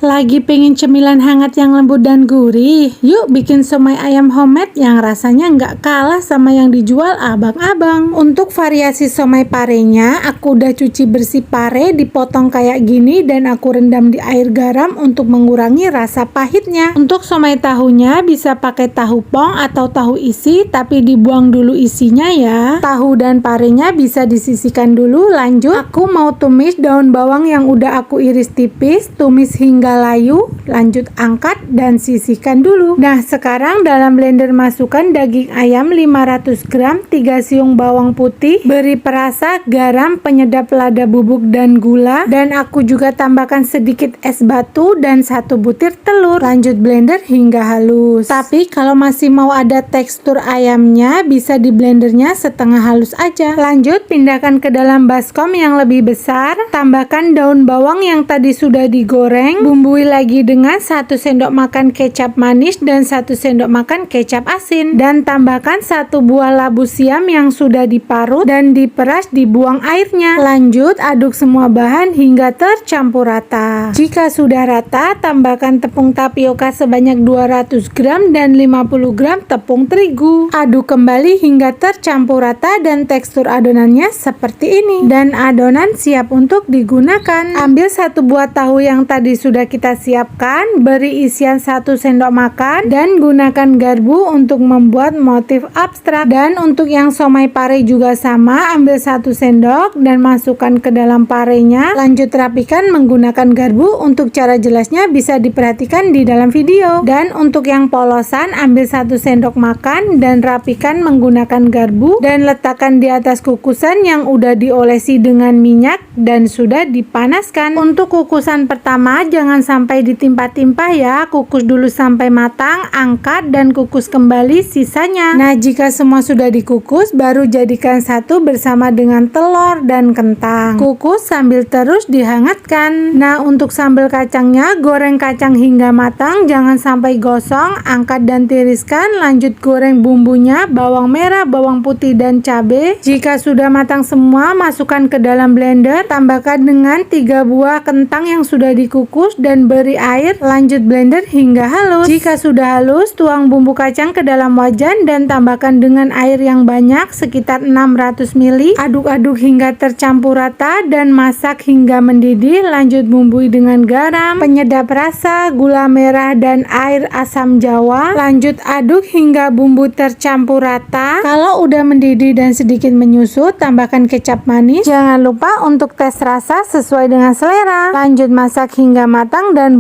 Lagi pengen cemilan hangat yang lembut dan gurih? Yuk bikin somai ayam homemade yang rasanya nggak kalah sama yang dijual abang-abang. Untuk variasi somai parenya, aku udah cuci bersih pare, dipotong kayak gini dan aku rendam di air garam untuk mengurangi rasa pahitnya. Untuk somai tahunya bisa pakai tahu pong atau tahu isi, tapi dibuang dulu isinya ya. Tahu dan parenya bisa disisihkan dulu. Lanjut, aku mau tumis daun bawang yang udah aku iris tipis, tumis hingga layu, lanjut angkat dan sisihkan dulu. Nah, sekarang dalam blender masukkan daging ayam 500 gram, 3 siung bawang putih, beri perasa, garam, penyedap lada bubuk dan gula, dan aku juga tambahkan sedikit es batu dan 1 butir telur. Lanjut blender hingga halus. Tapi kalau masih mau ada tekstur ayamnya, bisa di blendernya setengah halus aja. Lanjut pindahkan ke dalam baskom yang lebih besar, tambahkan daun bawang yang tadi sudah digoreng, bumbui lagi dengan 1 sendok makan kecap manis dan 1 sendok makan kecap asin, dan tambahkan 1 buah labu siam yang sudah diparut dan diperas, dibuang airnya. Lanjut aduk semua bahan hingga tercampur rata. Jika sudah rata, tambahkan tepung tapioka sebanyak 200 gram dan 50 gram tepung terigu. Aduk kembali hingga tercampur rata dan tekstur adonannya seperti ini. Dan adonan siap untuk digunakan. Ambil 1 buah tahu yang tadi sudah kita siapkan, beri isian 1 sendok makan dan gunakan garpu untuk membuat motif abstrak. Dan untuk yang somai pare juga sama, ambil 1 sendok dan masukkan ke dalam parenya. Lanjut rapikan menggunakan garpu. Untuk cara jelasnya bisa diperhatikan di dalam video. Dan untuk yang polosan, ambil 1 sendok makan dan rapikan menggunakan garpu dan letakkan di atas kukusan yang udah diolesi dengan minyak dan sudah dipanaskan. Untuk kukusan pertama jangan sampai ditimpa-timpa ya, kukus dulu sampai matang, angkat dan kukus kembali sisanya. Nah, jika semua sudah dikukus, baru jadikan satu bersama dengan telur dan kentang. Kukus sambil terus dihangatkan. Nah, untuk sambal kacangnya, goreng kacang hingga matang, jangan sampai gosong, angkat dan tiriskan. Lanjut goreng bumbunya, bawang merah, bawang putih dan cabai. Jika sudah matang semua, masukkan ke dalam blender, tambahkan dengan 3 buah kentang yang sudah dikukus dan beri air. Lanjut blender hingga halus. Jika sudah halus, tuang bumbu kacang ke dalam wajan dan tambahkan dengan air yang banyak sekitar 600 ml. Aduk-aduk hingga tercampur rata dan masak hingga mendidih. Lanjut bumbui dengan garam, penyedap rasa, gula merah dan air asam jawa. Lanjut aduk hingga bumbu tercampur rata. Kalau udah mendidih dan sedikit menyusut, tambahkan kecap manis. Jangan lupa untuk tes rasa sesuai dengan selera. Lanjut masak hingga matang dan